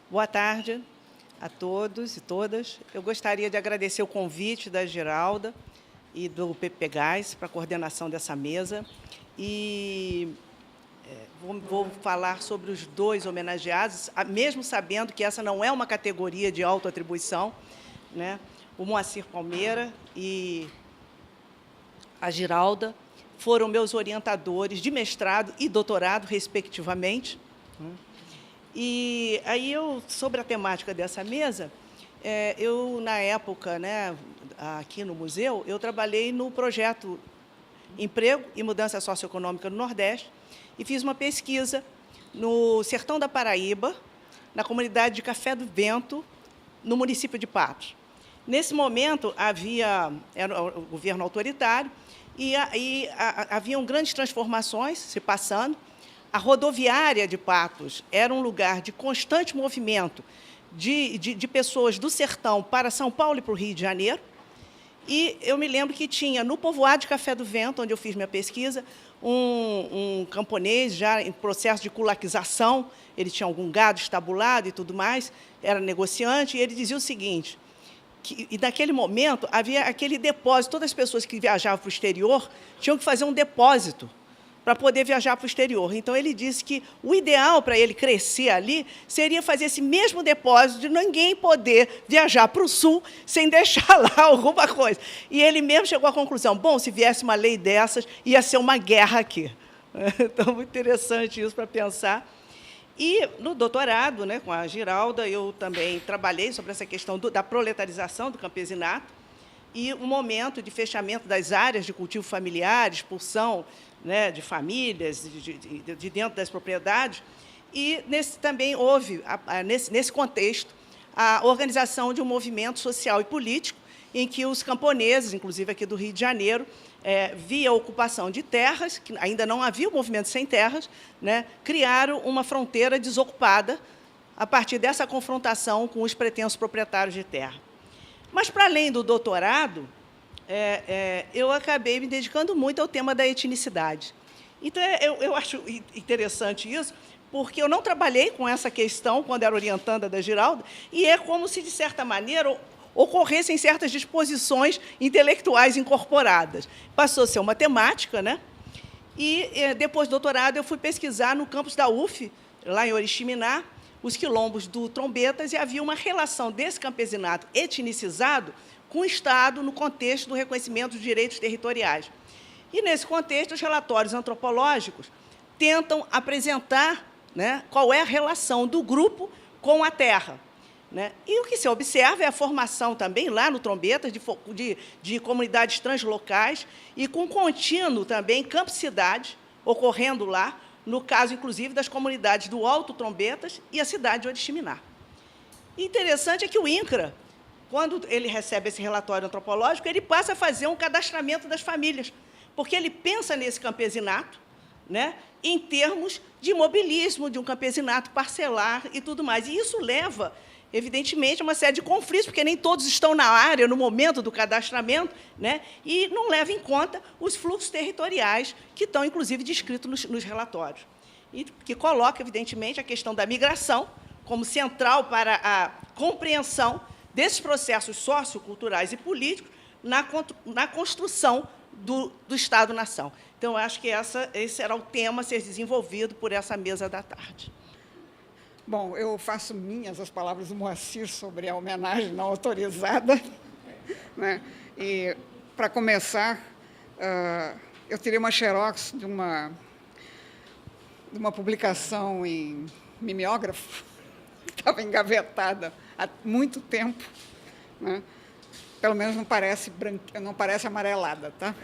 Boa tarde a todos e todas. Eu gostaria de agradecer o convite da Giralda e do PPGás para a coordenação dessa mesa. E vou falar sobre os dois homenageados, mesmo sabendo que essa não é uma categoria de autoatribuição, né? O Moacir Palmeira e a Giralda foram meus orientadores de mestrado e doutorado, respectivamente. E aí, sobre a temática dessa mesa, na época, né, aqui no museu, eu trabalhei no projeto Emprego e Mudança Socioeconômica no Nordeste e fiz uma pesquisa no sertão da Paraíba, na comunidade de Café do Vento, no município de Patos. Nesse momento, era o governo autoritário e haviam grandes transformações se passando. A rodoviária de Patos era um lugar de constante movimento de pessoas do sertão para São Paulo e para o Rio de Janeiro. E eu me lembro que tinha, no povoado de Café do Vento, onde eu fiz minha pesquisa, um camponês já em processo de culaquização, ele tinha algum gado estabulado e tudo mais, era negociante, e ele dizia o seguinte, e naquele momento havia aquele depósito, todas as pessoas que viajavam para o exterior tinham que fazer um depósito para poder viajar para o exterior. Então, ele disse que o ideal para ele crescer ali seria fazer esse mesmo depósito de ninguém poder viajar para o sul sem deixar lá alguma coisa. E ele mesmo chegou à conclusão, bom, se viesse uma lei dessas, ia ser uma guerra aqui. Então, muito interessante isso para pensar. E, no doutorado, né, com a Giralda, eu também trabalhei sobre essa questão da proletarização do campesinato e o momento de fechamento das áreas de cultivo familiar, expulsão, né, de famílias, de dentro das propriedades, e também houve, nesse contexto, a organização de um movimento social e político em que os camponeses, inclusive aqui do Rio de Janeiro, via a ocupação de terras, que ainda não havia o movimento sem terras, né, criaram uma fronteira desocupada a partir dessa confrontação com os pretensos proprietários de terra. Mas, para além do doutorado, eu acabei me dedicando muito ao tema da etnicidade. Então, eu acho interessante isso, porque eu não trabalhei com essa questão quando era orientanda da Giralda, e é como se, de certa maneira, ocorressem certas disposições intelectuais incorporadas. Passou a ser uma temática, né? E, depois do doutorado, eu fui pesquisar no campus da UF, lá em Oriximiná, os quilombos do Trombetas, e havia uma relação desse campesinato etnicizado com o Estado no contexto do reconhecimento dos direitos territoriais. E, nesse contexto, os relatórios antropológicos tentam apresentar, né, qual é a relação do grupo com a terra. Né? E o que se observa é a formação também, lá no Trombetas, de comunidades translocais e com contínuo também campo-cidade ocorrendo lá, no caso, inclusive, das comunidades do Alto Trombetas e a cidade de Oriximiná. Interessante é que o INCRA, quando ele recebe esse relatório antropológico, ele passa a fazer um cadastramento das famílias, porque ele pensa nesse campesinato, né, em termos de mobilismo, de um campesinato parcelar e tudo mais. E isso leva, evidentemente, a uma série de conflitos, porque nem todos estão na área no momento do cadastramento, né, e não leva em conta os fluxos territoriais que estão, inclusive, descritos nos relatórios. E que coloca, evidentemente, a questão da migração como central para a compreensão desses processos socioculturais e políticos na construção do Estado-nação. Então, eu acho que esse era o tema a ser desenvolvido por essa mesa da tarde. Bom, eu faço minhas as palavras do Moacir sobre a homenagem não autorizada. Né? E, para começar, eu tirei uma xerox de uma publicação em mimeógrafo, que estava engavetada há muito tempo, né? Pelo menos não parece amarelada, tá?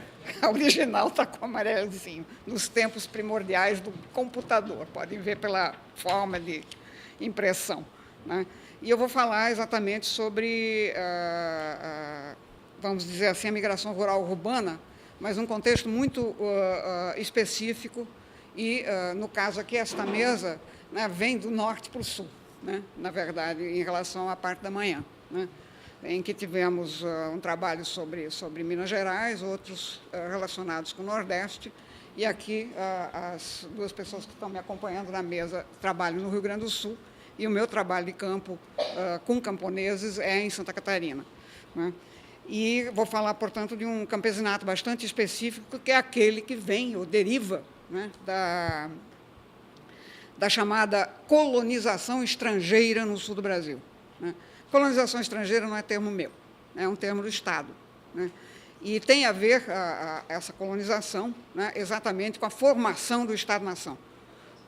A original está com amarelzinho, nos tempos primordiais do computador, podem ver pela forma de impressão. Né? E eu vou falar exatamente sobre, vamos dizer assim, a migração rural urbana, mas num contexto muito específico e, no caso aqui, esta mesa, né, vem do norte para o sul, né, na verdade, em relação à parte da manhã, né, em que tivemos um trabalho sobre Minas Gerais, outros relacionados com o Nordeste, e aqui as duas pessoas que estão me acompanhando na mesa trabalham no Rio Grande do Sul, e o meu trabalho de campo com camponeses é em Santa Catarina, né? E vou falar, portanto, de um campesinato bastante específico, que é aquele que vem ou deriva, né, da chamada colonização estrangeira no sul do Brasil, né? Colonização estrangeira não é termo meu, é um termo do Estado, né? E tem a ver essa colonização, né, exatamente com a formação do Estado-nação,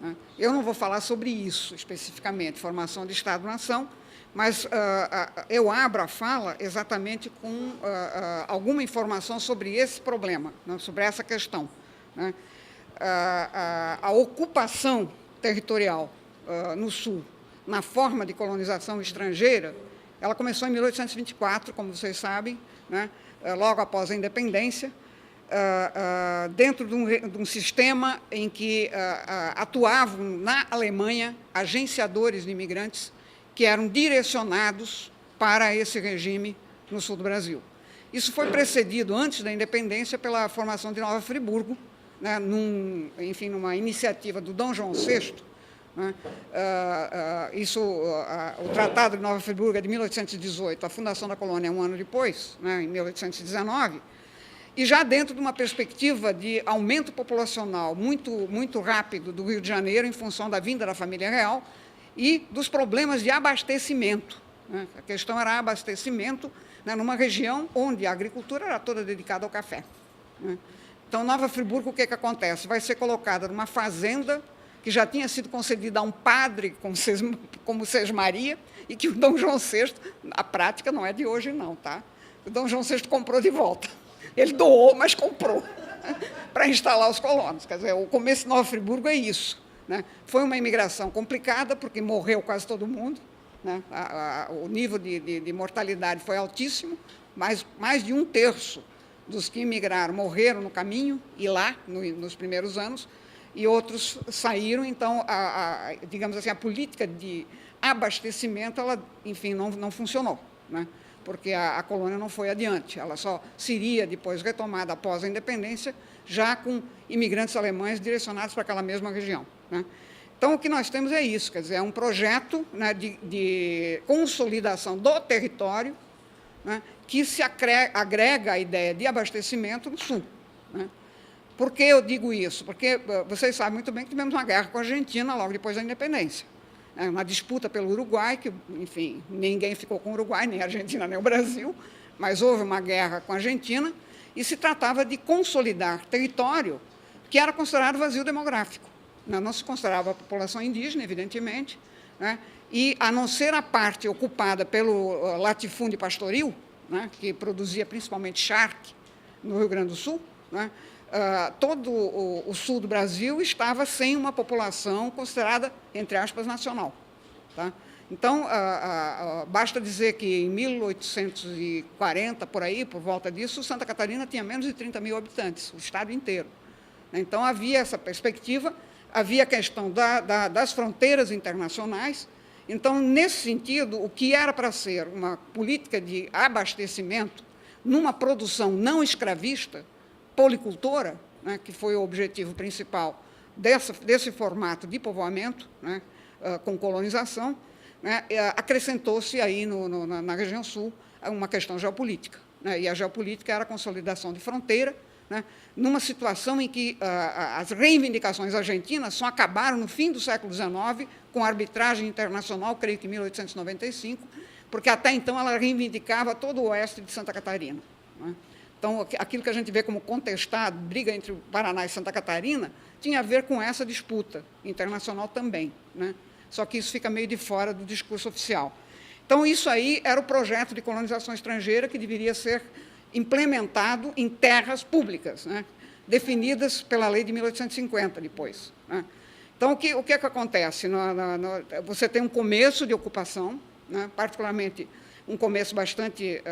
né? Eu não vou falar sobre isso especificamente, formação de Estado-nação, mas eu abro a fala exatamente com alguma informação sobre esse problema, né, sobre essa questão, né? A ocupação territorial no Sul, na forma de colonização estrangeira, ela começou em 1824, como vocês sabem, né, logo após a independência, dentro de um sistema em que atuavam na Alemanha agenciadores de imigrantes que eram direcionados para esse regime no sul do Brasil. Isso foi precedido, antes da independência, pela formação de Nova Friburgo, né, numa iniciativa do Dom João VI, né, o Tratado de Nova Friburgo é de 1818, a fundação da colônia é um ano depois, né, em 1819, e já dentro de uma perspectiva de aumento populacional muito rápido do Rio de Janeiro, em função da vinda da família real e dos problemas de abastecimento, né? A questão era abastecimento, né, numa região onde a agricultura era toda dedicada ao café, né? Então, Nova Friburgo, o que acontece? Vai ser colocada numa fazenda que já tinha sido concedida a um padre como Sesmaria, e que o Dom João VI, a prática não é de hoje, não, tá? O Dom João VI comprou de volta. Ele doou, mas comprou, né, para instalar os colonos. Quer dizer, o começo de Nova Friburgo é isso, né? Foi uma imigração complicada, porque morreu quase todo mundo, né? O nível de mortalidade foi altíssimo, mas mais de 1/3 dos que imigraram morreram no caminho, e lá, nos primeiros anos, e outros saíram. Então, digamos assim, a política de abastecimento, ela, enfim, não funcionou, né? Porque a colônia não foi adiante, ela só seria depois retomada após a independência, já com imigrantes alemães direcionados para aquela mesma região, né? Então, o que nós temos é isso, quer dizer, é um projeto, né, de consolidação do território, né, que se agrega à ideia de abastecimento no Sul, né? Por que eu digo isso? Porque vocês sabem muito bem que tivemos uma guerra com a Argentina logo depois da independência, né, uma disputa pelo Uruguai, que, enfim, ninguém ficou com o Uruguai, nem a Argentina, nem o Brasil, mas houve uma guerra com a Argentina, e se tratava de consolidar território que era considerado vazio demográfico. Não se considerava a população indígena, evidentemente, né, e, a não ser a parte ocupada pelo latifúndio pastoril, né, que produzia principalmente charque no Rio Grande do Sul, né, todo o sul do Brasil estava sem uma população considerada, entre aspas, nacional, tá? Então, basta dizer que em 1840, por aí, por volta disso, Santa Catarina tinha menos de 30 mil habitantes, o estado inteiro. Então, havia essa perspectiva, havia a questão das fronteiras internacionais. Então, nesse sentido, o que era para ser uma política de abastecimento numa produção não escravista, policultora, né, que foi o objetivo principal desse formato de povoamento, né, com colonização, né, acrescentou-se aí na região sul uma questão geopolítica, né, e a geopolítica era a consolidação de fronteira, né, numa situação em que as reivindicações argentinas só acabaram no fim do século XIX, com a arbitragem internacional, creio que em 1895, porque até então ela reivindicava todo o oeste de Santa Catarina, né? Então, aquilo que a gente vê como contestado, briga entre o Paraná e Santa Catarina, tinha a ver com essa disputa internacional também, né? Só que isso fica meio de fora do discurso oficial. Então, isso aí era o projeto de colonização estrangeira que deveria ser implementado em terras públicas, né, definidas pela lei de 1850 depois, né? Então, o que acontece? Você tem um começo de ocupação, né, particularmente um começo bastante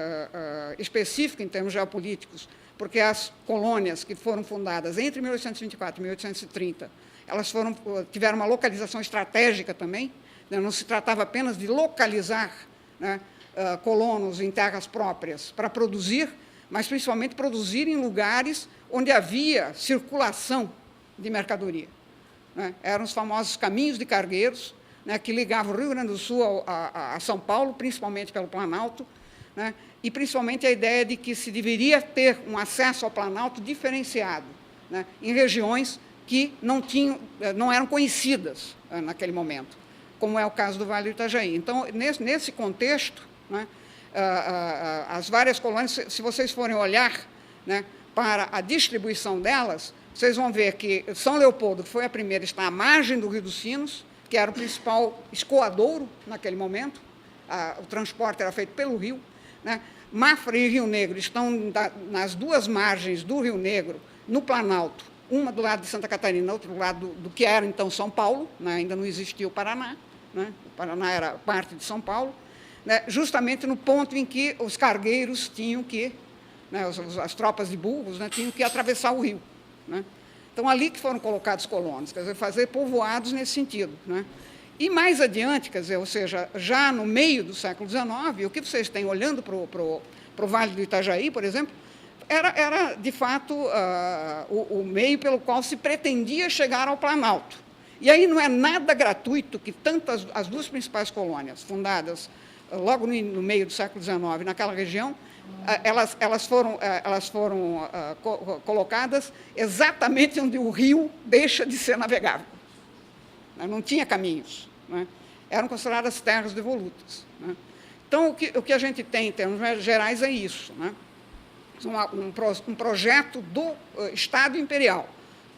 específico em termos geopolíticos, porque as colônias que foram fundadas entre 1824 e 1830, elas tiveram uma localização estratégica também, né, não se tratava apenas de localizar, né, colonos em terras próprias para produzir, mas principalmente produzir em lugares onde havia circulação de mercadoria, né? Eram os famosos caminhos de cargueiros, né, que ligava o Rio Grande do Sul a São Paulo, principalmente pelo Planalto, né, e principalmente a ideia de que se deveria ter um acesso ao Planalto diferenciado, né, em regiões que não eram conhecidas naquele momento, como é o caso do Vale do Itajaí. Então, nesse contexto, né, as várias colônias, se vocês forem olhar, né, para a distribuição delas, vocês vão ver que São Leopoldo foi a primeira, está à margem do Rio dos Sinos, que era o principal escoadouro naquele momento, o transporte era feito pelo rio, né? Mafra e Rio Negro estão nas duas margens do Rio Negro, no Planalto, uma do lado de Santa Catarina, outra do lado do que era então São Paulo, né? Ainda não existia o Paraná, né? O Paraná era parte de São Paulo, né? Justamente no ponto em que os cargueiros tinham que, né, as tropas de burros, né, tinham que atravessar o rio, né? Então, ali que foram colocados colonos, quer dizer, fazer povoados nesse sentido, né? E mais adiante, quer dizer, ou seja, já no meio do século XIX, o que vocês têm olhando para o Vale do Itajaí, por exemplo, era de fato, o meio pelo qual se pretendia chegar ao Planalto. E aí não é nada gratuito que tantas as duas principais colônias, fundadas logo no meio do século XIX, naquela região, elas foram colocadas exatamente onde o rio deixa de ser navegável. Não tinha caminhos, né? Eram consideradas terras devolutas, né? Então, o que a gente tem em termos gerais é isso, né? Um projeto do Estado Imperial,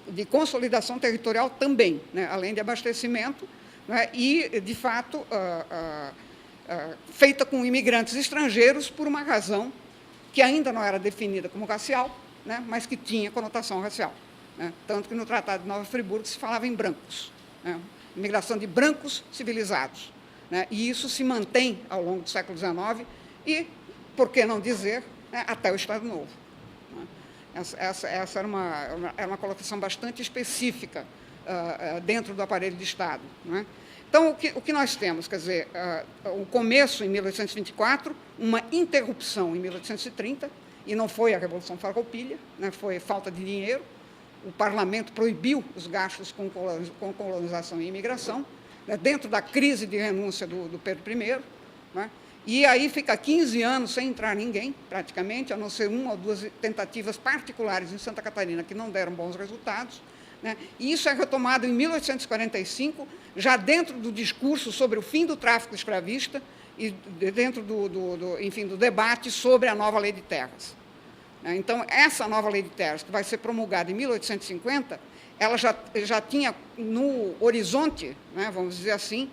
de consolidação territorial também, né? Além de abastecimento, né? E, de fato, feita com imigrantes estrangeiros por uma razão que ainda não era definida como racial, né? Mas que tinha conotação racial, né? Tanto que no Tratado de Nova Friburgo se falava em brancos, né? Imigração de brancos civilizados, né? E isso se mantém ao longo do século XIX e, por que não dizer, né, até o Estado Novo, né? Essa era uma colocação bastante específica dentro do aparelho de Estado, né? Então, o que nós temos, quer dizer, o começo em 1824, uma interrupção em 1830, e não foi a Revolução Farroupilha, né, foi falta de dinheiro. O parlamento proibiu os gastos com colonização e imigração, né, dentro da crise de renúncia do Pedro I, né, e aí fica 15 anos sem entrar ninguém, praticamente, a não ser uma ou duas tentativas particulares em Santa Catarina que não deram bons resultados, né, e isso é retomado em 1845, já dentro do discurso sobre o fim do tráfico escravista e dentro enfim, do debate sobre a nova lei de terras. Então, essa nova lei de terras, que vai ser promulgada em 1850, ela já tinha no horizonte, né, vamos dizer assim,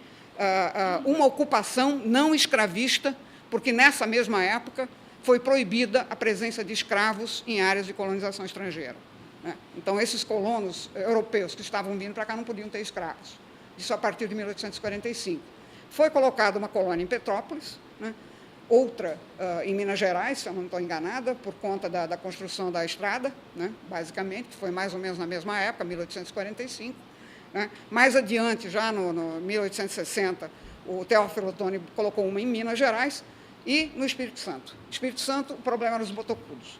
uma ocupação não escravista, porque nessa mesma época foi proibida a presença de escravos em áreas de colonização estrangeira, né? Então, esses colonos europeus que estavam vindo para cá não podiam ter escravos. Isso a partir de 1845. Foi colocada uma colônia em Petrópolis, né? Outra em Minas Gerais, se eu não estou enganada, por conta da construção da estrada, né? Basicamente, que foi mais ou menos na mesma época, 1845. Né? Mais adiante, já no 1860, o Teófilo Otoni colocou uma em Minas Gerais e no Espírito Santo. No Espírito Santo, o problema eram os botocudos,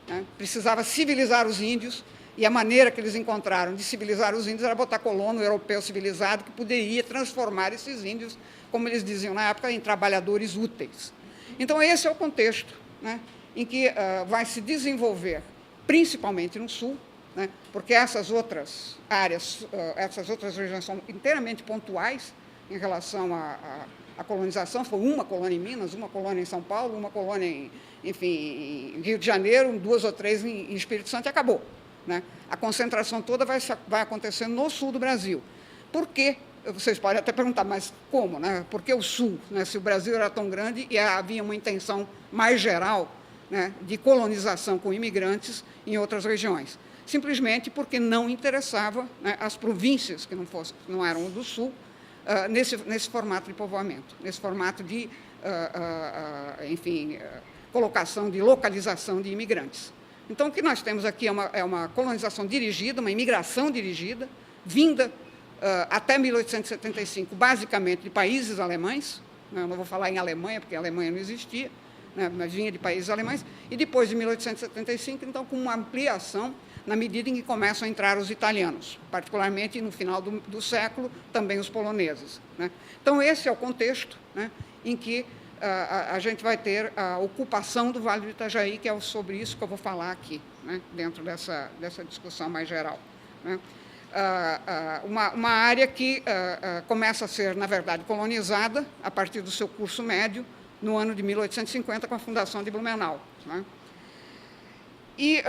né? Precisava civilizar os índios, e a maneira que eles encontraram de civilizar os índios era botar colono europeu civilizado que poderia transformar esses índios, como eles diziam na época, em trabalhadores úteis. Então, esse é o contexto, né, em que vai se desenvolver, principalmente no Sul, né, porque essas outras áreas, essas outras regiões são inteiramente pontuais em relação à colonização. Foi uma colônia em Minas, uma colônia em São Paulo, uma colônia, em Rio de Janeiro, duas ou três em Espírito Santo e acabou, né? A concentração toda vai acontecer no sul do Brasil. Por quê? Vocês podem até perguntar, mas como, né? Por que o Sul, né? Se o Brasil era tão grande e havia uma intenção mais geral, né, de colonização com imigrantes em outras regiões? Simplesmente porque não interessava, né, as províncias que não eram do Sul, nesse formato de povoamento, nesse formato de, enfim, colocação de localização de imigrantes. Então, o que nós temos aqui é uma colonização dirigida, uma imigração dirigida, vinda até 1875, basicamente de países alemães, né? Eu não vou falar em Alemanha, porque a Alemanha não existia, né? Mas vinha de países alemães, e depois de 1875, então, com uma ampliação na medida em que começam a entrar os italianos, particularmente no final do século, também os poloneses, né? Então, esse é o contexto, né, em que a gente vai ter a ocupação do Vale do Itajaí, que é sobre isso que eu vou falar aqui, né, dentro dessa discussão mais geral, né? Uma área que começa a ser, na verdade, colonizada a partir do seu curso médio, no ano de 1850, com a fundação de Blumenau, né? E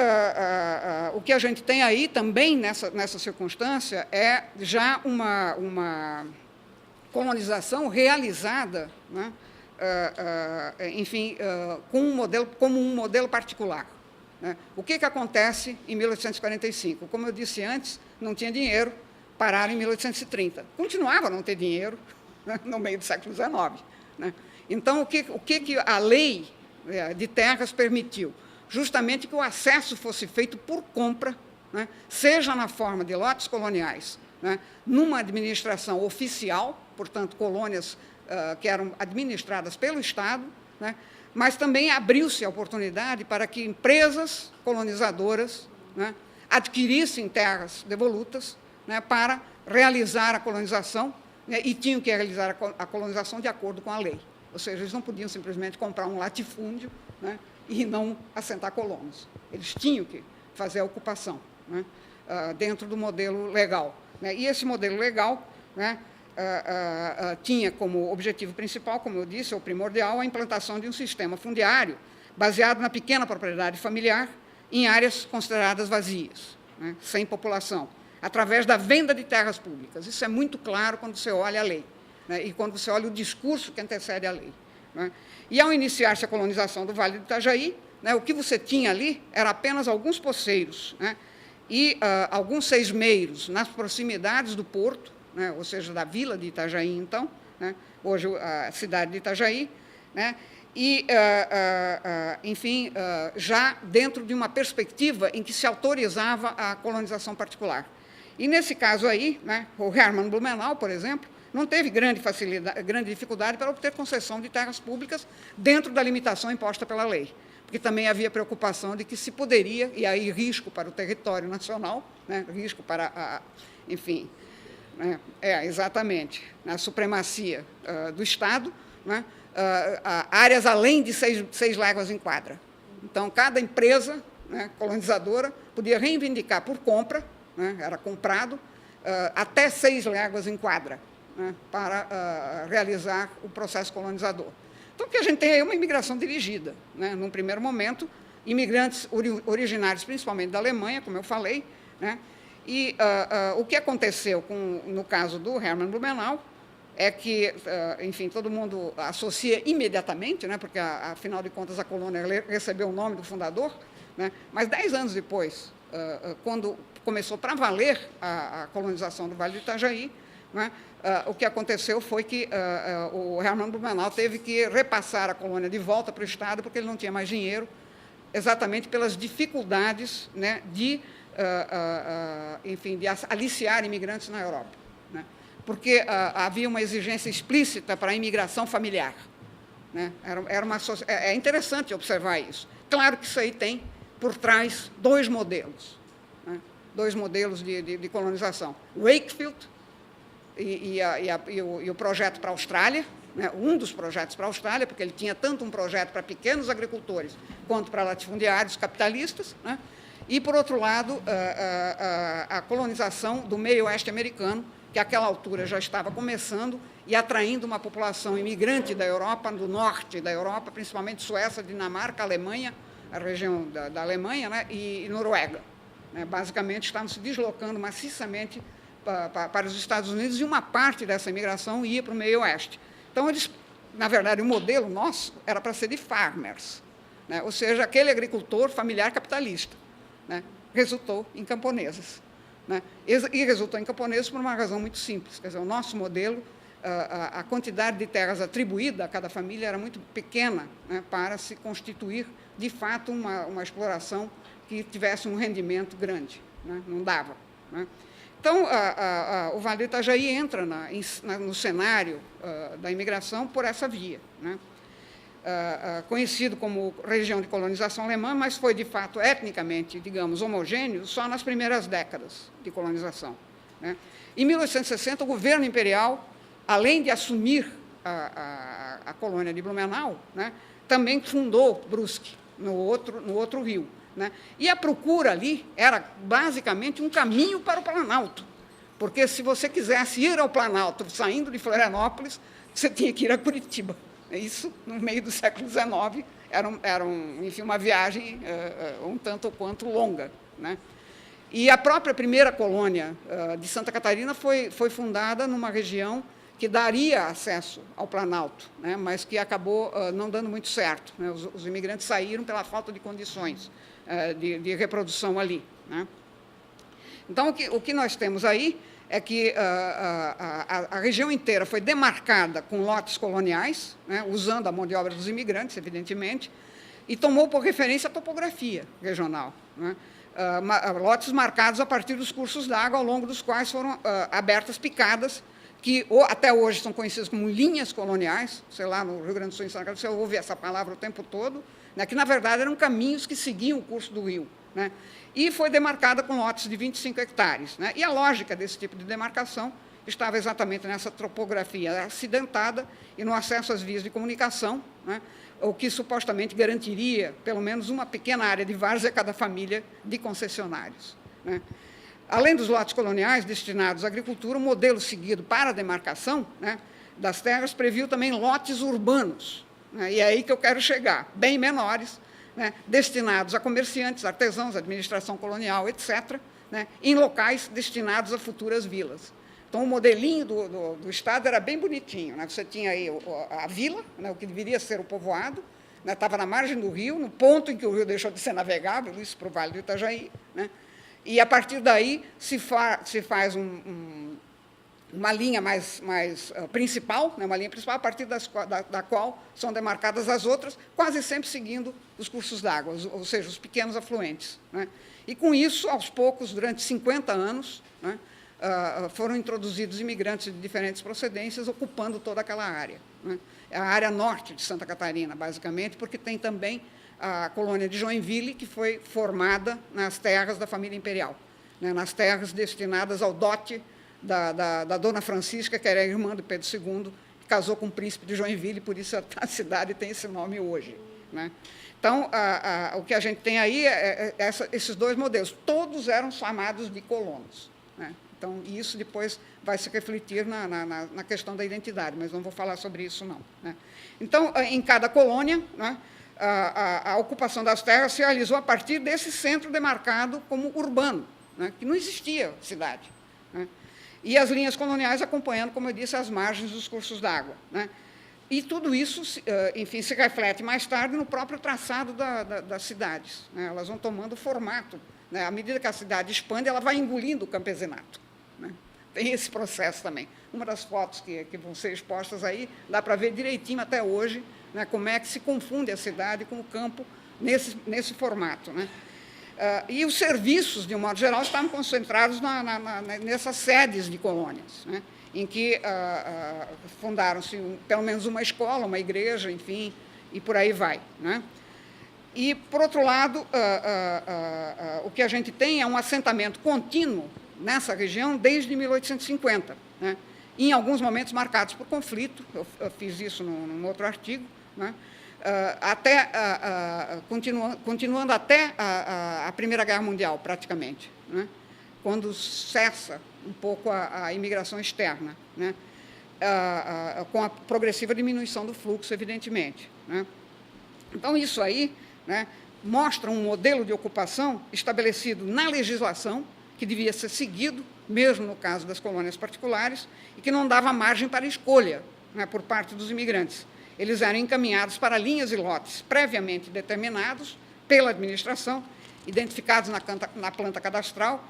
o que a gente tem aí também, nessa circunstância, é já uma colonização realizada, né, enfim, como um modelo particular, né? O que acontece em 1845? Como eu disse antes, não tinha dinheiro, pararam em 1830. Continuava a não ter dinheiro, né, no meio do século XIX, né? Então, o que a lei de terras permitiu? Justamente que o acesso fosse feito por compra, né, seja na forma de lotes coloniais, né, numa administração oficial, portanto, colônias que eram administradas pelo Estado, né, mas também abriu-se a oportunidade para que empresas colonizadoras, né, adquirissem terras devolutas, né, para realizar a colonização, né, e tinham que realizar a colonização de acordo com a lei. Ou seja, eles não podiam simplesmente comprar um latifúndio, né, e não assentar colonos. Eles tinham que fazer a ocupação, né, dentro do modelo legal, né? E esse modelo legal, né, tinha como objetivo principal, como eu disse, o primordial, a implantação de um sistema fundiário baseado na pequena propriedade familiar em áreas consideradas vazias, né, sem população, através da venda de terras públicas. Isso é muito claro quando você olha a lei, né, e quando você olha o discurso que antecede a lei, né? E, ao iniciar-se a colonização do Vale do Itajaí, né, o que você tinha ali era apenas alguns poceiros, né, e alguns seismeiros nas proximidades do porto, né, ou seja, da vila de Itajaí, então, né, hoje a cidade de Itajaí, né, e, enfim, já dentro de uma perspectiva em que se autorizava a colonização particular. E, nesse caso aí, né, o Hermann Blumenau, por exemplo, não teve grande dificuldade para obter concessão de terras públicas dentro da limitação imposta pela lei, porque também havia preocupação de que se poderia, e aí risco para o território nacional, né, risco para, enfim, né, exatamente, a supremacia do Estado, né, áreas além de 6 léguas em quadra. Então, cada empresa, né, colonizadora podia reivindicar por compra, né, era comprado, até 6 léguas em quadra, né, para realizar o processo colonizador. Então, o que a gente tem aí é uma imigração dirigida, né, num primeiro momento, imigrantes originários principalmente da Alemanha, como eu falei, né, e o que aconteceu no caso do Hermann Blumenau é que, enfim, todo mundo associa imediatamente, né, porque, afinal de contas, a colônia recebeu o nome do fundador, né, mas 10 anos depois, quando começou para valer a colonização do Vale do Itajaí, né, o que aconteceu foi que o Hermann Blumenau teve que repassar a colônia de volta para o Estado, porque ele não tinha mais dinheiro, exatamente pelas dificuldades, né, enfim, de aliciar imigrantes na Europa, né, porque havia uma exigência explícita para a imigração familiar, né, é interessante observar isso. Claro que isso aí tem por trás 2 modelos, né, 2 modelos de colonização. Wakefield e o projeto para a Austrália, né, um dos projetos para a Austrália, porque ele tinha tanto um projeto para pequenos agricultores quanto para latifundiários capitalistas, né, e, por outro lado, a colonização do meio oeste americano, que àquela altura já estava começando e atraindo uma população imigrante da Europa, do norte da Europa, principalmente Suécia, Dinamarca, Alemanha, a região da Alemanha, né, e Noruega, né, basicamente estavam se deslocando maciçamente para os Estados Unidos, e uma parte dessa imigração ia para o meio oeste. Então, eles, na verdade, o modelo nosso era para ser de farmers, né, ou seja, aquele agricultor familiar capitalista, né, resultou em camponeses, né, e resultou em camponeses por uma razão muito simples. Quer dizer, o nosso modelo, a quantidade de terras atribuída a cada família era muito pequena, né, para se constituir, de fato, uma exploração que tivesse um rendimento grande, né, não dava, né. Então, o Vale do Itajaí entra no cenário da imigração por essa via, né. conhecido como região de colonização alemã, mas foi, de fato, etnicamente, digamos, homogêneo só nas primeiras décadas de colonização, né? Em 1860, o governo imperial, além de assumir a colônia de Blumenau, né, também fundou Brusque, no outro rio, né? E a procura ali era, basicamente, um caminho para o Planalto, porque, se você quisesse ir ao Planalto saindo de Florianópolis, você tinha que ir a Curitiba. Isso, no meio do século XIX, era enfim, uma viagem um tanto ou quanto longa, né? E a própria primeira colônia de Santa Catarina foi fundada numa região que daria acesso ao Planalto, né, mas que acabou não dando muito certo, né? Os imigrantes saíram pela falta de condições de reprodução ali, né? Então, o que nós temos aí é que a região inteira foi demarcada com lotes coloniais, né, usando a mão de obra dos imigrantes, evidentemente, e tomou por referência a topografia regional, né? Lotes marcados a partir dos cursos d'água, ao longo dos quais foram abertas picadas, que até hoje são conhecidas como linhas coloniais. Sei lá, no Rio Grande do Sul, em Santa Catarina, você ouve essa palavra o tempo todo, né, que, na verdade, eram caminhos que seguiam o curso do rio, né? E foi demarcada com lotes de 25 hectares. Né? E a lógica desse tipo de demarcação estava exatamente nessa topografia acidentada e no acesso às vias de comunicação, né, o que supostamente garantiria pelo menos uma pequena área de várzea a cada família de concessionários, né? Além dos lotes coloniais destinados à agricultura, o modelo seguido para a demarcação, né, das terras previu também lotes urbanos, né, e é aí que eu quero chegar, bem menores, né, destinados a comerciantes, artesãos, administração colonial, etc., né, em locais destinados a futuras vilas. Então, o modelinho do Estado era bem bonitinho, né? Você tinha aí a vila, né, o que deveria ser o povoado, né, estava na margem do rio, no ponto em que o rio deixou de ser navegável, isso para o Vale do Itajaí, né? E, a partir daí, se faz uma linha mais principal, né, uma linha principal, a partir da qual são demarcadas as outras, quase sempre seguindo os cursos d'água, ou seja, os pequenos afluentes, né? E, com isso, aos poucos, durante 50 anos, né, foram introduzidos imigrantes de diferentes procedências, ocupando toda aquela área, né? A área norte de Santa Catarina, basicamente, porque tem também a colônia de Joinville, que foi formada nas terras da família imperial, né, nas terras destinadas ao dote da dona Francisca, que era a irmã do Pedro II, que casou com o príncipe de Joinville, por isso a cidade tem esse nome hoje, né? Então, o que a gente tem aí esses dois modelos. Todos eram chamados de colonos, né? Então, isso depois vai se refletir na questão da identidade, mas não vou falar sobre isso, não, né? Então, em cada colônia, né, a ocupação das terras se realizou a partir desse centro demarcado como urbano, né, que não existia cidade, né? E as linhas coloniais acompanhando, como eu disse, as margens dos cursos d'água, né? E tudo isso, enfim, se reflete mais tarde no próprio traçado das cidades, né? Elas vão tomando formato, né? À medida que a cidade expande, ela vai engolindo o campesinato, né? Tem esse processo também. Uma das fotos que vão ser expostas aí, dá para ver direitinho até hoje, né, como é que se confunde a cidade com o campo nesse formato, né? E os serviços, de um modo geral, estavam concentrados nessas sedes de colônias, né, em que fundaram-se pelo menos uma escola, uma igreja, enfim, e por aí vai, né? E, por outro lado, o que a gente tem é um assentamento contínuo nessa região desde 1850, né, em alguns momentos marcados por conflito. Eu fiz isso num outro artigo, né, continuando até a Primeira Guerra Mundial, praticamente, né, quando cessa um pouco a imigração externa, né, com a progressiva diminuição do fluxo, evidentemente, né. Então, isso aí, né, mostra um modelo de ocupação estabelecido na legislação, que devia ser seguido, mesmo no caso das colônias particulares, e que não dava margem para escolha, né, por parte dos imigrantes. Eles eram encaminhados para linhas e lotes previamente determinados pela administração, identificados na planta cadastral,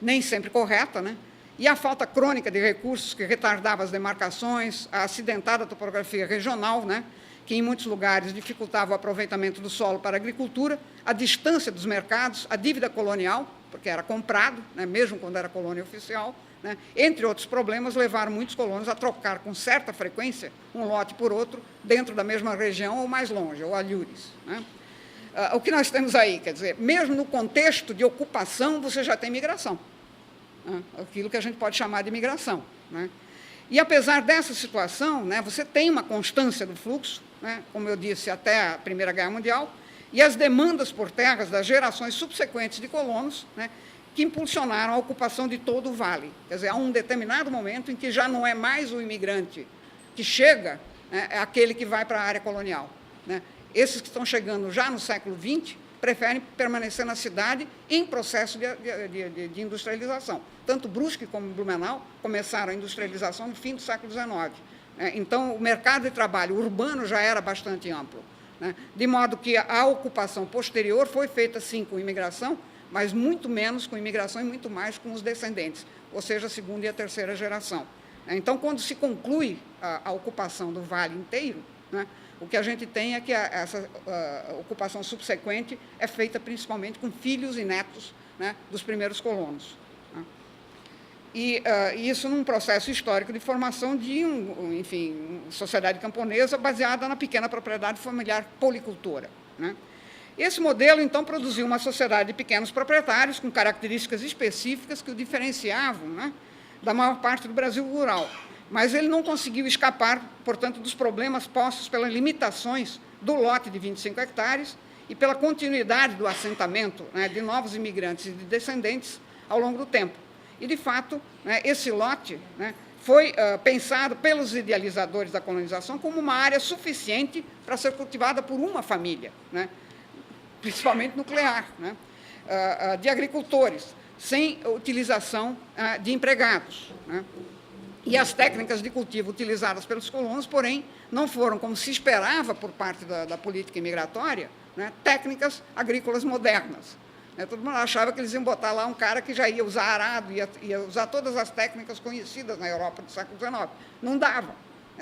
nem sempre correta, né? E a falta crônica de recursos que retardava as demarcações, a acidentada topografia regional, né, que em muitos lugares dificultava o aproveitamento do solo para a agricultura, a distância dos mercados, a dívida colonial, porque era comprado, né, mesmo quando era colônia oficial, né, entre outros problemas, levaram muitos colonos a trocar com certa frequência um lote por outro dentro da mesma região ou mais longe, ou alhures. Né? O que nós temos aí, quer dizer, mesmo no contexto de ocupação, você já tem migração, né? Aquilo que a gente pode chamar de migração. Né? E, apesar dessa situação, né, você tem uma constância do fluxo, né, como eu disse, até a Primeira Guerra Mundial, e as demandas por terras das gerações subsequentes de colonos, né, que impulsionaram a ocupação de todo o vale. Quer dizer, há um determinado momento em que já não é mais o imigrante que chega, né, é aquele que vai para a área colonial. Né? Esses que estão chegando já no século XX preferem permanecer na cidade em processo de industrialização. Tanto Brusque como Blumenau começaram a industrialização no fim do século XIX. Então, o mercado de trabalho urbano já era bastante amplo, né? De modo que a ocupação posterior foi feita, sim, com imigração, mas muito menos com imigração e muito mais com os descendentes, ou seja, a segunda e a terceira geração. Então, quando se conclui a ocupação do vale inteiro, né, o que a gente tem é que essa ocupação subsequente é feita principalmente com filhos e netos, né, dos primeiros colonos. Né? E isso num processo histórico de formação de, enfim, sociedade camponesa baseada na pequena propriedade familiar policultora. Né? Esse modelo, então, produziu uma sociedade de pequenos proprietários com características específicas que o diferenciavam, né, da maior parte do Brasil rural. Mas ele não conseguiu escapar, portanto, dos problemas postos pelas limitações do lote de 25 hectares e pela continuidade do assentamento, né, de novos imigrantes e de descendentes ao longo do tempo. E, de fato, né, esse lote, né, foi pensado pelos idealizadores da colonização como uma área suficiente para ser cultivada por uma família, né, principalmente nuclear, né, de agricultores, sem utilização de empregados. Né. E as técnicas de cultivo utilizadas pelos colonos, porém, não foram, como se esperava por parte da política imigratória, né, técnicas agrícolas modernas. Todo mundo achava que eles iam botar lá um cara que já ia usar arado, ia usar todas as técnicas conhecidas na Europa do século XIX. Não dava,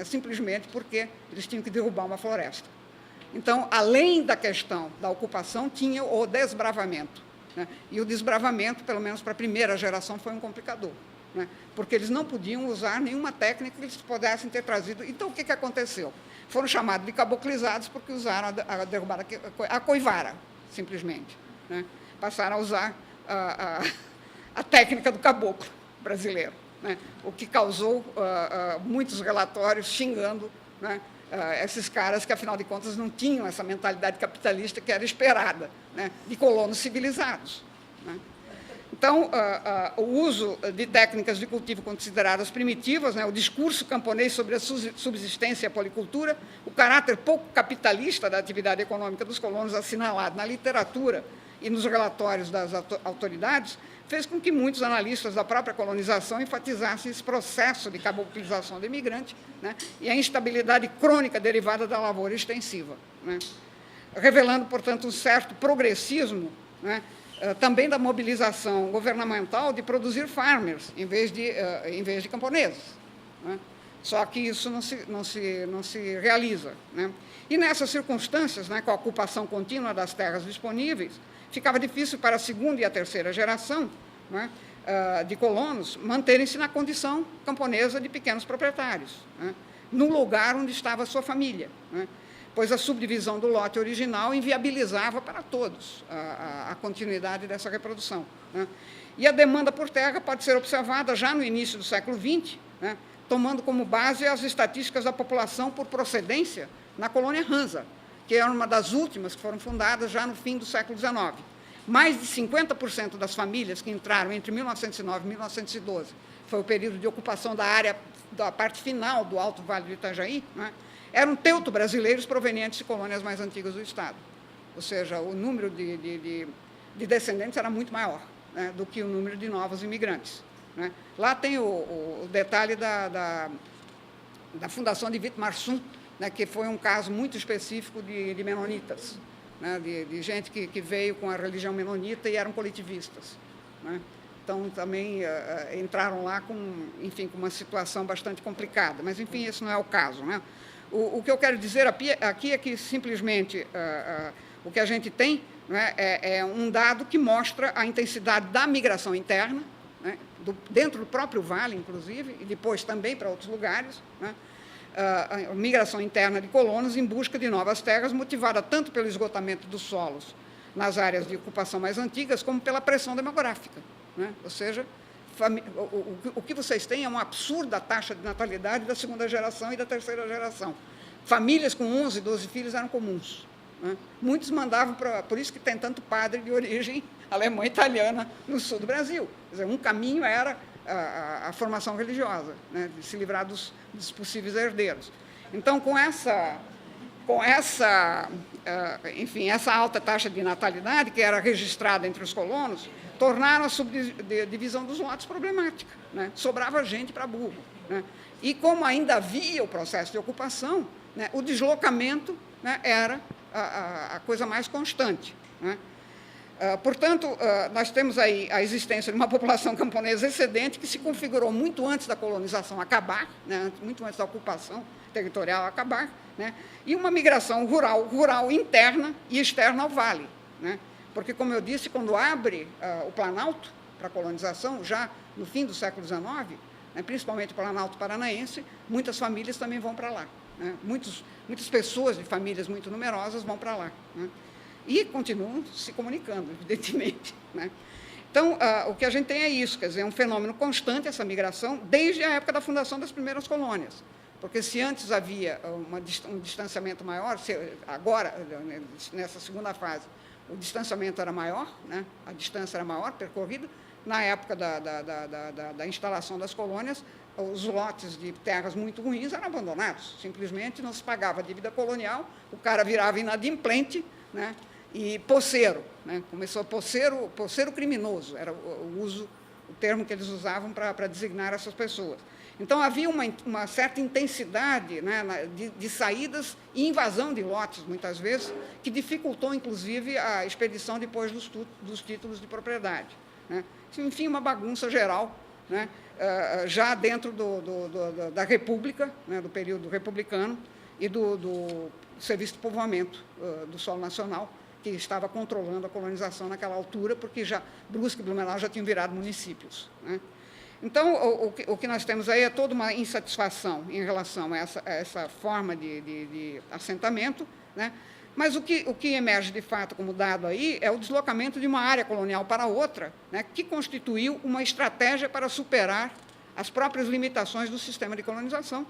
simplesmente porque eles tinham que derrubar uma floresta. Então, além da questão da ocupação, tinha o desbravamento. Né? E o desbravamento, pelo menos para a primeira geração, foi um complicador, né? Porque eles não podiam usar nenhuma técnica que eles pudessem ter trazido. Então, o que aconteceu? Foram chamados de caboclizados porque usaram a derrubada, a coivara, simplesmente. Né? Passaram a usar a técnica do caboclo brasileiro, né? O que causou muitos relatórios xingando, né, esses caras que, afinal de contas, não tinham essa mentalidade capitalista que era esperada, né, de colonos civilizados. Né? Então, o uso de técnicas de cultivo consideradas primitivas, né, o discurso camponês sobre a subsistência e a policultura, o caráter pouco capitalista da atividade econômica dos colonos assinalado na literatura e nos relatórios das autoridades, fez com que muitos analistas da própria colonização enfatizassem esse processo de caboclização do imigrante, né, e a instabilidade crônica derivada da lavoura extensiva, né, revelando, portanto, um certo progressismo, né, também da mobilização governamental de produzir farmers em vez de camponeses. Né? Só que isso não se realiza. Né? E, nessas circunstâncias, né, com a ocupação contínua das terras disponíveis, ficava difícil para a segunda e a terceira geração, né, de colonos manterem-se na condição camponesa de pequenos proprietários, né, no lugar onde estava a sua família, né, pois a subdivisão do lote original inviabilizava para todos a continuidade dessa reprodução. Né. E a demanda por terra pode ser observada já no início do século XX, né, tomando como base as estatísticas da população por procedência na colônia Hansa, que era uma das últimas que foram fundadas já no fim do século XIX. Mais de 50% das famílias que entraram entre 1909 e 1912, foi o período de ocupação da área, da parte final do Alto Vale do Itajaí, né, eram teuto-brasileiros provenientes de colônias mais antigas do Estado. Ou seja, o número de descendentes era muito maior, né, do que o número de novos imigrantes. Né. Lá tem o detalhe da fundação de Wittmarsum, né, que foi um caso muito específico de menonitas, né, de gente que veio com a religião menonita e eram coletivistas. Né. Então, também entraram lá com uma situação bastante complicada. Mas, enfim, esse não é o caso. Né. O que eu quero dizer aqui é que, simplesmente, o que a gente tem, né, é um dado que mostra a intensidade da migração interna, né, dentro do próprio Vale, inclusive, e depois também para outros lugares, né, a migração interna de colonos em busca de novas terras, motivada tanto pelo esgotamento dos solos nas áreas de ocupação mais antigas, como pela pressão demográfica, né? Ou seja, o que vocês têm é uma absurda taxa de natalidade da segunda geração e da terceira geração. Famílias com 11, 12 filhos eram comuns, né? Muitos mandavam para... Por isso que tem tanto padre de origem alemã e italiana no sul do Brasil. Quer dizer, um caminho era a formação religiosa, né, de se livrar dos possíveis herdeiros. Então, enfim, essa alta taxa de natalidade, que era registrada entre os colonos, tornaram a subdivisão dos lotes problemática, né? Sobrava gente para burro, né? E como ainda havia o processo de ocupação, né, o deslocamento, né, era a coisa mais constante, né? Portanto, nós temos aí a existência de uma população camponesa excedente que se configurou muito antes da colonização acabar, né, muito antes da ocupação territorial acabar, né, e uma migração rural interna e externa ao vale, né, porque, como eu disse, quando abre o Planalto para a colonização, já no fim do século XIX, né, principalmente o Planalto Paranaense, muitas famílias também vão para lá, né, muitas pessoas de famílias muito numerosas vão para lá, né, e continuam se comunicando, evidentemente, né? Então, o que a gente tem é isso, quer dizer, é um fenômeno constante, essa migração, desde a época da fundação das primeiras colônias. Porque se antes havia um distanciamento maior, agora, nessa segunda fase, o distanciamento era maior, né? A distância era maior, percorrida, na época da instalação das colônias, os lotes de terras muito ruins eram abandonados, simplesmente não se pagava a dívida colonial, o cara virava inadimplente, né? E poceiro, né? Começou poceiro criminoso, era o termo que eles usavam para designar essas pessoas. Então, havia uma certa intensidade, né, de saídas e invasão de lotes, muitas vezes, que dificultou, inclusive, a expedição depois dos títulos de propriedade, né? Enfim, uma bagunça geral, né, já dentro da República, né, do período republicano, e do Serviço de Povoamento do Solo Nacional, que estava controlando a colonização naquela altura, porque já Brusque e Blumenau já tinham virado municípios, né? Então, o que nós temos aí é toda uma insatisfação em relação a essa forma de assentamento, né? Mas o que emerge, de fato, como dado aí, é o deslocamento de uma área colonial para outra, né, que constituiu uma estratégia para superar as próprias limitações do sistema de colonização,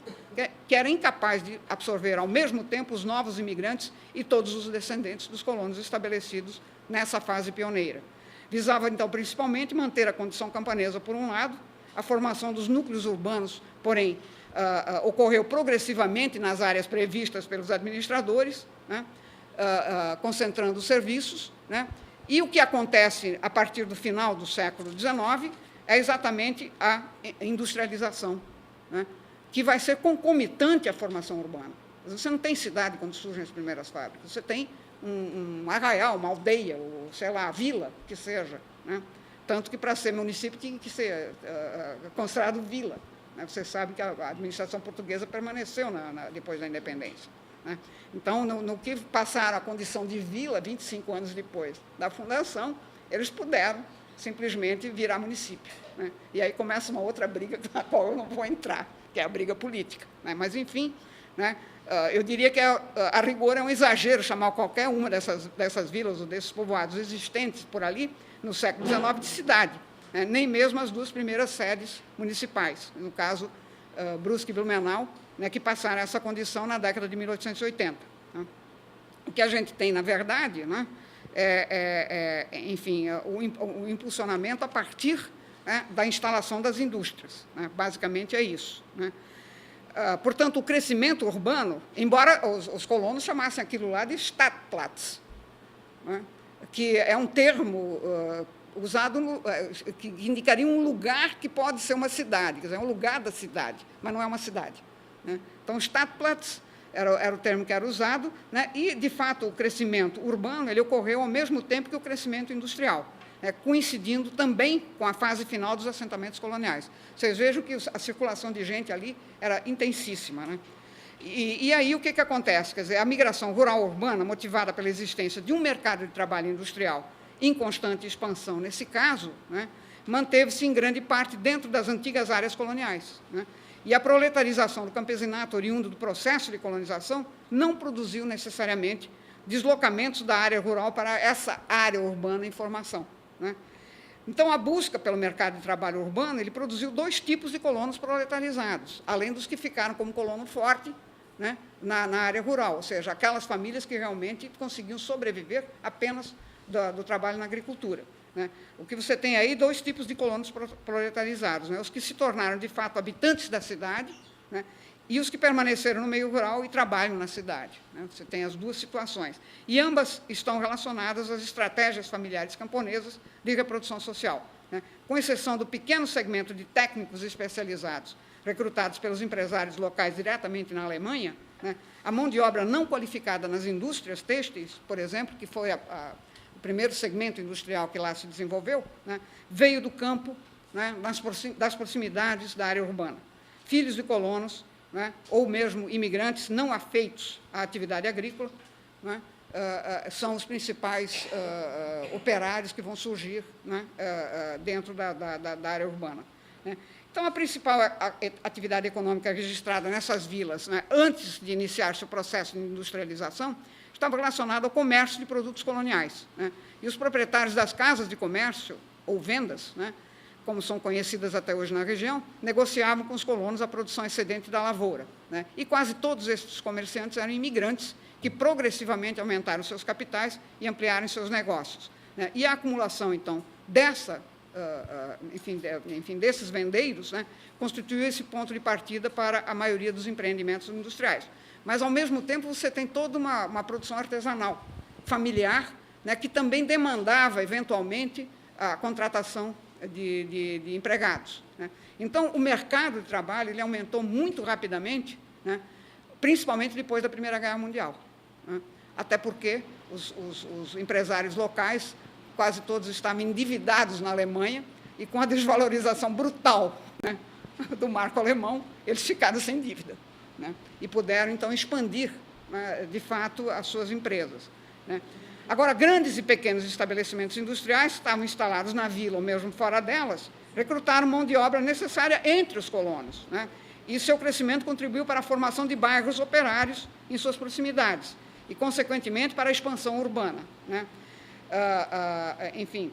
que era incapaz de absorver, ao mesmo tempo, os novos imigrantes e todos os descendentes dos colonos estabelecidos nessa fase pioneira. Visava, então, principalmente, manter a condição camponesa, por um lado, a formação dos núcleos urbanos, porém, ocorreu progressivamente nas áreas previstas pelos administradores, né, concentrando os serviços, né, e o que acontece a partir do final do século XIX é exatamente a industrialização, né, que vai ser concomitante à formação urbana. Você não tem cidade quando surgem as primeiras fábricas, você tem um arraial, uma aldeia, ou, sei lá, a vila, que seja, né? Tanto que, para ser município, tinha que ser considerado vila, né? Você sabe que a administração portuguesa permaneceu depois da independência, né? Então, no que passaram a condição de vila, 25 anos depois da fundação, eles puderam simplesmente virar município, né? E aí começa uma outra briga na qual eu não vou entrar, que é a briga política, né? Mas, enfim, né, eu diria que, a rigor, é um exagero chamar qualquer uma dessas vilas ou desses povoados existentes por ali, no século XIX, de cidade, né? Nem mesmo as duas primeiras sedes municipais, no caso, Brusque e Blumenau, né, que passaram essa condição na década de 1880. Né? O que a gente tem, na verdade, né, enfim, o impulsionamento a partir, né, da instalação das indústrias, né? Basicamente é isso, né? Portanto, o crescimento urbano, embora os colonos chamassem aquilo lá de Stadtplatz, né, que é um termo usado, que indicaria um lugar que pode ser uma cidade, quer dizer, é um lugar da cidade, mas não é uma cidade, né? Então, Stadtplatz era o termo que era usado, né, e, de fato, o crescimento urbano ele ocorreu ao mesmo tempo que o crescimento industrial, coincidindo também com a fase final dos assentamentos coloniais. Vocês vejam que a circulação de gente ali era intensíssima, né? E aí o que acontece? Quer dizer, a migração rural-urbana, motivada pela existência de um mercado de trabalho industrial em constante expansão, nesse caso, né, manteve-se em grande parte dentro das antigas áreas coloniais, né? E a proletarização do campesinato, oriundo do processo de colonização, não produziu necessariamente deslocamentos da área rural para essa área urbana em formação, né? Então, a busca pelo mercado de trabalho urbano, ele produziu 2 tipos de colonos proletarizados, além dos que ficaram como colono forte, né, na área rural, ou seja, aquelas famílias que realmente conseguiam sobreviver apenas do trabalho na agricultura, né? O que você tem aí, 2 tipos de colonos proletarizados, né? Os que se tornaram, de fato, habitantes da cidade, né, e os que permaneceram no meio rural e trabalham na cidade, né? Você tem as 2 situações. E ambas estão relacionadas às estratégias familiares camponesas de reprodução social, né? Com exceção do pequeno segmento de técnicos especializados recrutados pelos empresários locais diretamente na Alemanha, né, a mão de obra não qualificada nas indústrias têxteis, por exemplo, que foi o primeiro segmento industrial que lá se desenvolveu, né, veio do campo, né, das proximidades da área urbana. Filhos de colonos, né, ou mesmo imigrantes não afeitos à atividade agrícola, né, são os principais operários que vão surgir, né, dentro da área urbana, né. Então, a principal atividade econômica registrada nessas vilas, né, antes de iniciar-se o processo de industrialização, estava relacionada ao comércio de produtos coloniais, né, e os proprietários das casas de comércio, ou vendas, né, como são conhecidas até hoje na região, negociavam com os colonos a produção excedente da lavoura, né, e quase todos esses comerciantes eram imigrantes que progressivamente aumentaram seus capitais e ampliaram seus negócios, né, e a acumulação, então, desses vendeiros, né, constituiu esse ponto de partida para a maioria dos empreendimentos industriais. Mas, ao mesmo tempo, você tem toda uma produção artesanal, familiar, né, que também demandava, eventualmente, a contratação de empregados, né. Então, o mercado de trabalho ele aumentou muito rapidamente, né, principalmente depois da Primeira Guerra Mundial, né, até porque os empresários locais quase todos estavam endividados na Alemanha, e com a desvalorização brutal, né, do marco alemão, eles ficaram sem dívida, né, e puderam, então, expandir, né, de fato, as suas empresas, né. Agora, grandes e pequenos estabelecimentos industriais estavam instalados na vila ou mesmo fora delas, recrutaram mão de obra necessária entre os colonos, né, e seu crescimento contribuiu para a formação de bairros operários em suas proximidades e, consequentemente, para a expansão urbana, né. Enfim,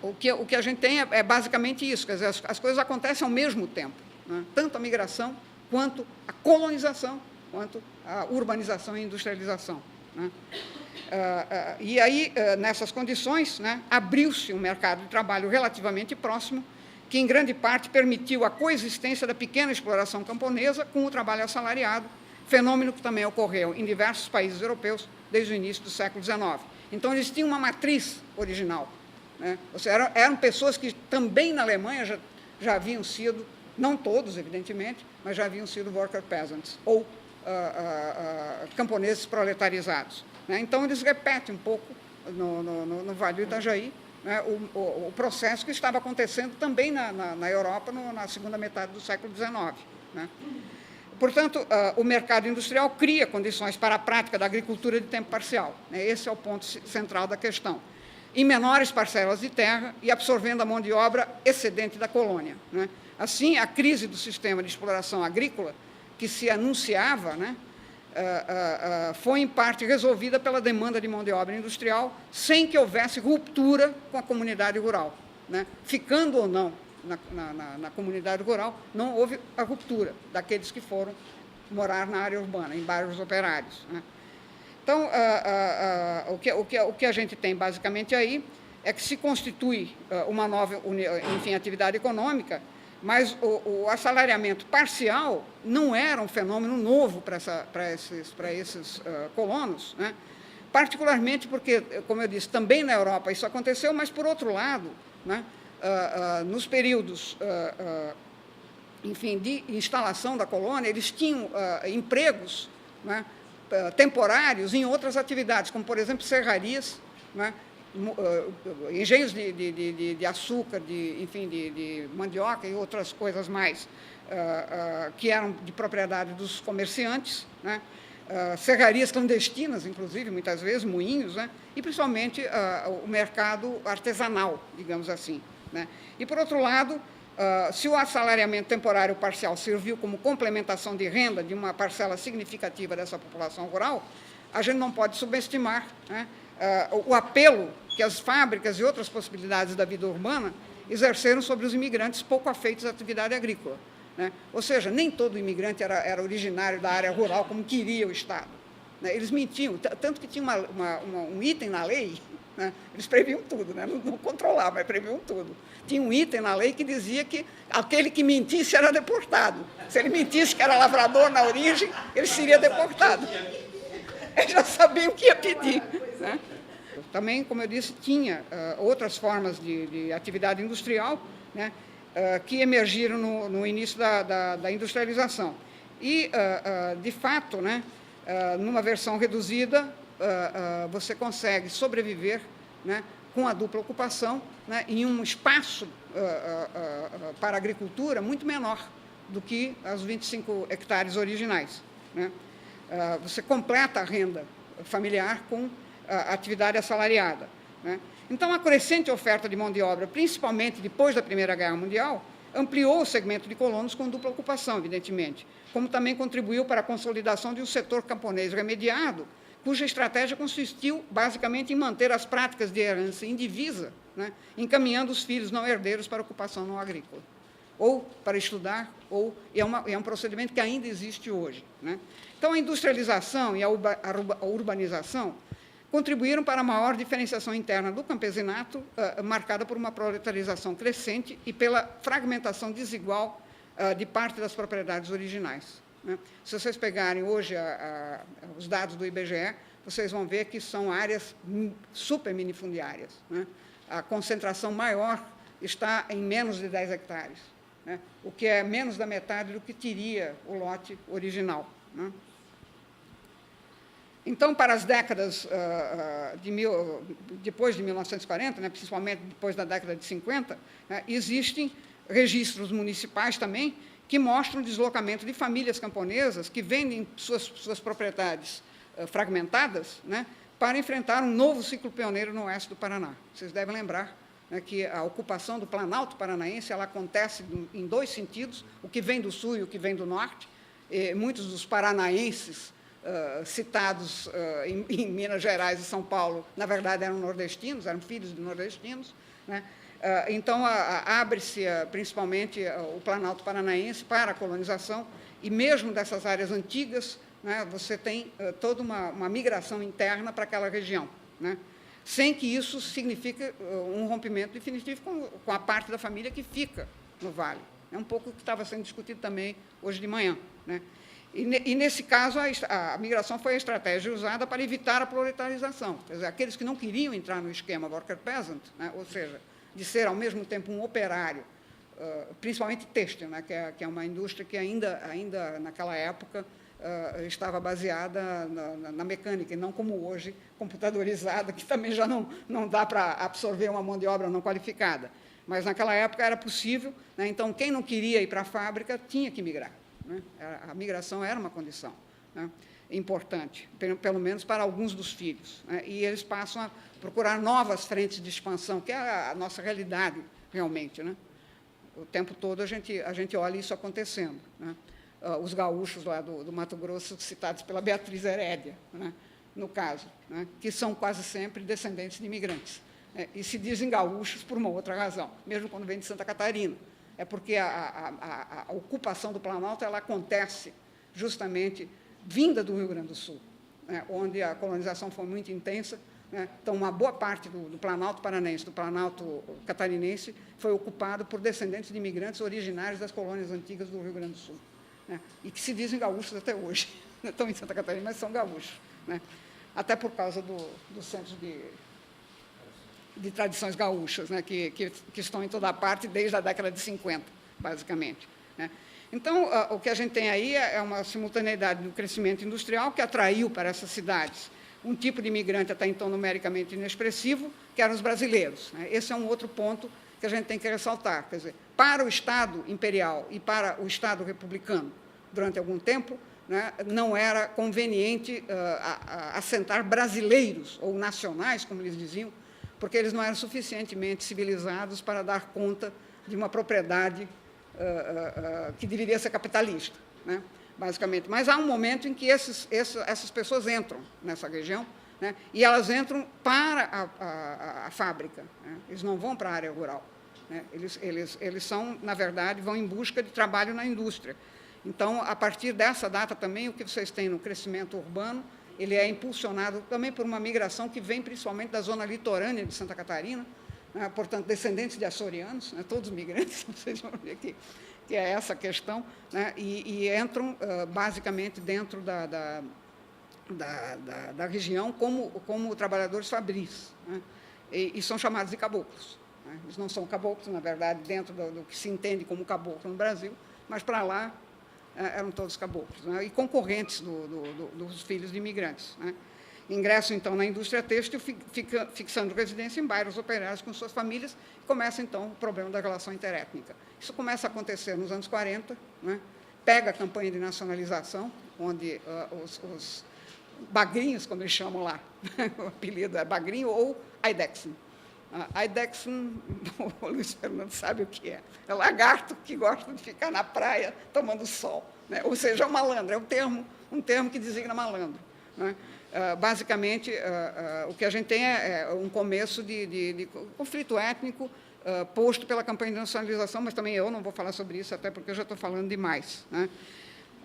o que a gente tem é basicamente isso, quer dizer, as coisas acontecem ao mesmo tempo, né? Tanto a migração, quanto a colonização, quanto a urbanização e industrialização, né? E aí, nessas condições, né, abriu-se um mercado de trabalho relativamente próximo, que, em grande parte, permitiu a coexistência da pequena exploração camponesa com o trabalho assalariado, fenômeno que também ocorreu em diversos países europeus desde o início do século XIX. Então, eles tinham uma matriz original, né? Ou seja, eram pessoas que também na Alemanha já haviam sido, não todos, evidentemente, mas já haviam sido worker peasants, ou camponeses proletarizados, né? Então, eles repetem um pouco no Vale do Itajaí, né, o processo que estava acontecendo também na Europa na segunda metade do século XIX, né? Portanto, o mercado industrial cria condições para a prática da agricultura de tempo parcial, né? Esse é o ponto central da questão. Em menores parcelas de terra e absorvendo a mão de obra excedente da colônia, né? Assim, a crise do sistema de exploração agrícola, que se anunciava, né, foi, em parte, resolvida pela demanda de mão de obra industrial, sem que houvesse ruptura com a comunidade rural, né? Ficando ou não na comunidade rural, não houve a ruptura daqueles que foram morar na área urbana, em bairros operários, né? Então, o que a gente tem, basicamente, aí é que se constitui uma nova, enfim, atividade econômica, mas o assalariamento parcial não era um fenômeno novo para esses colonos, né? Particularmente porque, como eu disse, também na Europa isso aconteceu, mas, por outro lado, né, nos períodos, enfim, de instalação da colônia, eles tinham empregos, né, temporários em outras atividades, como, por exemplo, serrarias, né, engenhos de açúcar, enfim, de mandioca e outras coisas mais, que eram de propriedade dos comerciantes, né, serrarias clandestinas, inclusive, muitas vezes, moinhos, né, e, principalmente, o mercado artesanal, digamos assim, né? E, por outro lado, se o assalariamento temporário parcial serviu como complementação de renda de uma parcela significativa dessa população rural, a gente não pode subestimar, né, o apelo que as fábricas e outras possibilidades da vida urbana exerceram sobre os imigrantes pouco afeitos à atividade agrícola, né? Ou seja, nem todo imigrante era originário da área rural, como queria o Estado, né? Eles mentiam, tanto que tinha um item na lei, né? Eles previam tudo, né? Não controlavam, mas previam tudo. Tinha um item na lei que dizia que aquele que mentisse era deportado. Se ele mentisse que era lavrador na origem, ele seria deportado. Eles já sabiam o que ia pedir, né? Também, como eu disse, tinha outras formas de atividade industrial, né, que emergiram no início da industrialização. E, de fato, né, numa versão reduzida, você consegue sobreviver, né, com a dupla ocupação, né, em um espaço para a agricultura muito menor do que os 25 hectares originais, né? Você completa a renda familiar com a atividade assalariada, né? Então, a crescente oferta de mão de obra, principalmente depois da Primeira Guerra Mundial, ampliou o segmento de colonos com dupla ocupação, evidentemente, como também contribuiu para a consolidação de um setor camponês remediado, cuja estratégia consistiu, basicamente, em manter as práticas de herança indivisa, né, encaminhando os filhos não herdeiros para a ocupação não agrícola, ou para estudar, é um procedimento que ainda existe hoje, né? Então, a industrialização e a urbanização contribuíram para a maior diferenciação interna do campesinato, marcada por uma proletarização crescente e pela fragmentação desigual de parte das propriedades originais, né? Se vocês pegarem hoje os dados do IBGE, vocês vão ver que são áreas super minifundiárias, né? A concentração maior está em menos de 10 hectares, né? O que é menos da metade do que teria o lote original, né? Então, para as décadas depois de 1940, né, principalmente depois da década de 50, né, existem registros municipais também que mostram o deslocamento de famílias camponesas que vendem suas propriedades fragmentadas, né, para enfrentar um novo ciclo pioneiro no oeste do Paraná. Vocês devem lembrar, né, que a ocupação do Planalto Paranaense ela acontece em dois sentidos, o que vem do sul e o que vem do norte. Muitos dos paranaenses citados em Minas Gerais e São Paulo, na verdade, eram nordestinos, eram filhos de nordestinos, né? Então, abre-se principalmente o Planalto Paranaense para a colonização, e mesmo dessas áreas antigas, né, você tem toda uma migração interna para aquela região, né? Sem que isso signifique um rompimento definitivo com a parte da família que fica no Vale. É um pouco o que estava sendo discutido também hoje de manhã, né? E, nesse caso, a migração foi a estratégia usada para evitar a proletarização. Quer dizer, aqueles que não queriam entrar no esquema worker-peasant, né, ou seja, de ser, ao mesmo tempo, um operário, principalmente têxtil, né, que é uma indústria que ainda naquela época, estava baseada na mecânica, e não como hoje, computadorizada, que também já não dá para absorver uma mão de obra não qualificada. Mas, naquela época, era possível, né, então, quem não queria ir para a fábrica tinha que migrar, né? A migração era uma condição, né, importante, pelo menos para alguns dos filhos, né, e eles passam a procurar novas frentes de expansão, que é a nossa realidade, realmente, né? O tempo todo a gente olha isso acontecendo, né? Os gaúchos lá do Mato Grosso, citados pela Beatriz Herédia, né, no caso, né, que são quase sempre descendentes de imigrantes, né, e se dizem gaúchos por uma outra razão, mesmo quando vêm de Santa Catarina. É porque a ocupação do Planalto ela acontece justamente vinda do Rio Grande do Sul, né, onde a colonização foi muito intensa, né? Então, uma boa parte do Planalto Paranaense, do Planalto Catarinense, foi ocupado por descendentes de imigrantes originários das colônias antigas do Rio Grande do Sul, né, e que se dizem gaúchos até hoje. Não estão em Santa Catarina, mas são gaúchos, né, até por causa do centro de tradições gaúchas, né, que estão em toda a parte desde a década de 50, basicamente, né. Então, o que a gente tem aí é uma simultaneidade do crescimento industrial que atraiu para essas cidades um tipo de imigrante até então numericamente inexpressivo, que eram os brasileiros, né. Esse é um outro ponto que a gente tem que ressaltar. Quer dizer, para o Estado imperial e para o Estado republicano, durante algum tempo, né, não era conveniente assentar brasileiros, ou nacionais, como eles diziam, porque eles não eram suficientemente civilizados para dar conta de uma propriedade que deveria ser capitalista, né, basicamente. Mas há um momento em que essas pessoas entram nessa região, né, e elas entram para a fábrica, né, eles não vão para a área rural. Né, eles são, na verdade, vão em busca de trabalho na indústria. Então, a partir dessa data também, o que vocês têm no crescimento urbano, ele é impulsionado também por uma migração que vem principalmente da zona litorânea de Santa Catarina, né, portanto, descendentes de açorianos, né, todos migrantes, vocês vão ver que é essa questão, né, e entram basicamente dentro da região como trabalhadores fabris, né, e são chamados de caboclos. Né, eles não são caboclos, na verdade, dentro do que se entende como caboclo no Brasil, mas para lá eram todos caboclos, né, e concorrentes dos filhos de imigrantes. Né. Ingressam, então, na indústria têxtil, fixando residência em bairros operários com suas famílias, e começa, então, o problema da relação interétnica. Isso começa a acontecer nos anos 40, né, pega a campanha de nacionalização, onde os bagrinhos, como eles chamam lá, o apelido é bagrinho, ou Eidechsen. Eidechsen, o Luiz Fernando sabe o que é. É lagarto que gosta de ficar na praia tomando sol, né? Ou seja, é um malandro, é um termo que designa malandro. Né? Basicamente, o que a gente tem é um começo de conflito étnico posto pela campanha de nacionalização, mas também eu não vou falar sobre isso, até porque eu já estou falando demais. Né?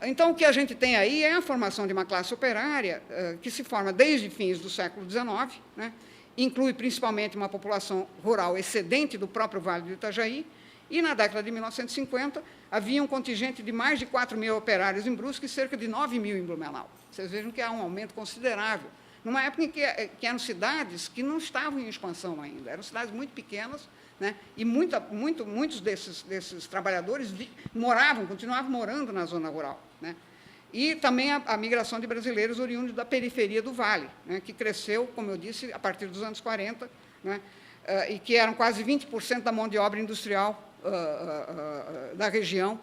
Então, o que a gente tem aí é a formação de uma classe operária que se forma desde fins do século XIX, né? Inclui principalmente uma população rural excedente do próprio Vale do Itajaí, e, na década de 1950, havia um contingente de mais de 4.000 operários em Brusque e cerca de 9.000 em Blumenau. Vocês vejam que há um aumento considerável, numa época em que eram cidades que não estavam em expansão ainda, eram cidades muito pequenas, né, e muitos desses trabalhadores continuavam morando na zona rural. Né. E também a migração de brasileiros oriundos da periferia do Vale, né, que cresceu, como eu disse, a partir dos anos 40, né, e que eram quase 20% da mão de obra industrial da região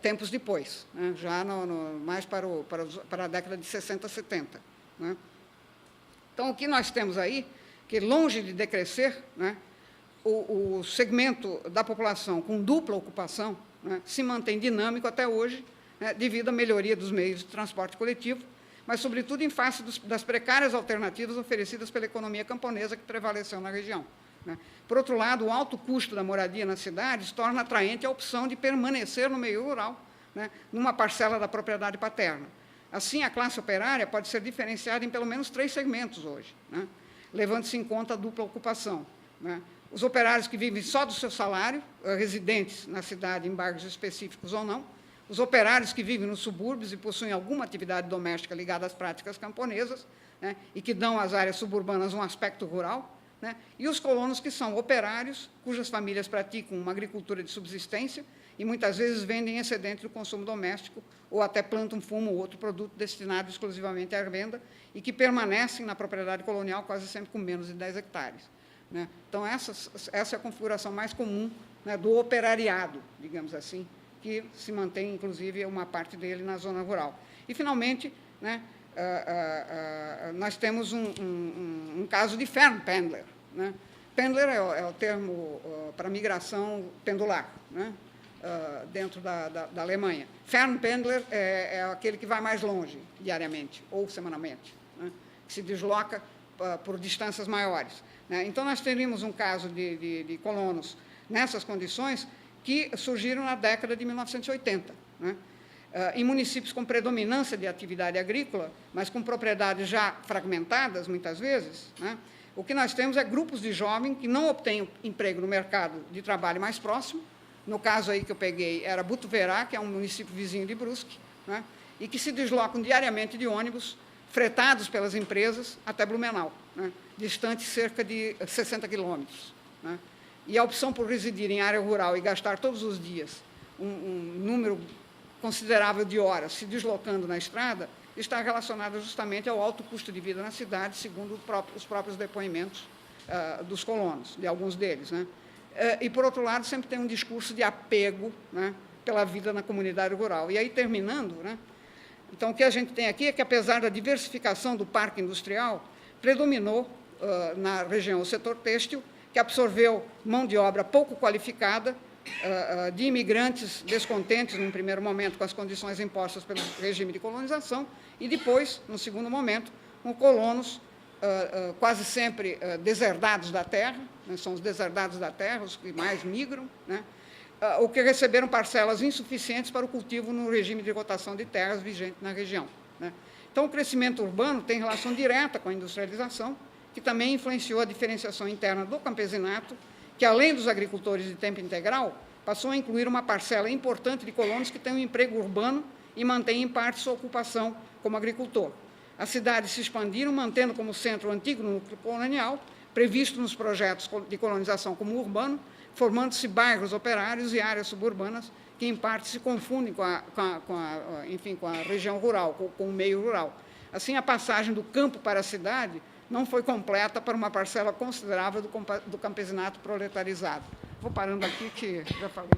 tempos depois, né, já mais para a década de 60, 70. Né. Então, o que nós temos aí, que longe de decrescer, né, o segmento da população com dupla ocupação, né, se mantém dinâmico até hoje, né, devido à melhoria dos meios de transporte coletivo, mas, sobretudo, em face das precárias alternativas oferecidas pela economia camponesa que prevaleceu na região. Né. Por outro lado, o alto custo da moradia nas cidades torna atraente a opção de permanecer no meio rural, né, numa parcela da propriedade paterna. Assim, a classe operária pode ser diferenciada em pelo menos 3 segmentos hoje, né, levando-se em conta a dupla ocupação. Né. Os operários que vivem só do seu salário, residentes na cidade em bairros específicos ou não, os operários que vivem nos subúrbios e possuem alguma atividade doméstica ligada às práticas camponesas, né, e que dão às áreas suburbanas um aspecto rural, né, e os colonos que são operários, cujas famílias praticam uma agricultura de subsistência e muitas vezes vendem excedente do consumo doméstico ou até plantam fumo ou outro produto destinado exclusivamente à venda e que permanecem na propriedade colonial quase sempre com menos de 10 hectares. Né. Então, essa é a configuração mais comum, né, do operariado, digamos assim, que se mantém, inclusive, uma parte dele na zona rural. E, finalmente, né, nós temos um caso de Fernpendler. Né? Pendler é o termo para migração pendular, né, dentro da Alemanha. Fernpendler é aquele que vai mais longe, diariamente ou semanalmente, né, que se desloca por distâncias maiores. Né? Então, nós teríamos um caso de colonos nessas condições que surgiram na década de 1980, né? Em municípios com predominância de atividade agrícola, mas com propriedades já fragmentadas, muitas vezes, né? O que nós temos é grupos de jovens que não obtêm emprego no mercado de trabalho mais próximo. No caso aí que eu peguei, era Butuverá, que é um município vizinho de Brusque, né? E que se deslocam diariamente de ônibus, fretados pelas empresas, até Blumenau, né? Distante cerca de 60 quilômetros. Né? E a opção por residir em área rural e gastar todos os dias um número considerável de horas se deslocando na estrada está relacionada justamente ao alto custo de vida na cidade, segundo os próprios depoimentos dos colonos, de alguns deles. Né? E, por outro lado, sempre tem um discurso de apego, né, pela vida na comunidade rural. E aí, terminando, né, então, o que a gente tem aqui é que, apesar da diversificação do parque industrial, predominou na região o setor têxtil, que absorveu mão de obra pouco qualificada, de imigrantes descontentes, num primeiro momento, com as condições impostas pelo regime de colonização, e depois, no segundo momento, com colonos quase sempre deserdados da terra, né, são os deserdados da terra os que mais migram, né, ou que receberam parcelas insuficientes para o cultivo no regime de rotação de terras vigente na região, né. Então, o crescimento urbano tem relação direta com a industrialização, que também influenciou a diferenciação interna do campesinato, que, além dos agricultores de tempo integral, passou a incluir uma parcela importante de colonos que têm um emprego urbano e mantêm, em parte, sua ocupação como agricultor. As cidades se expandiram, mantendo como centro o antigo núcleo colonial, previsto nos projetos de colonização como urbano, formando-se bairros operários e áreas suburbanas, que, em parte, se confundem com a região rural, com o meio rural. Assim, a passagem do campo para a cidade não foi completa para uma parcela considerável do campesinato proletarizado. Vou parando aqui, que já falei.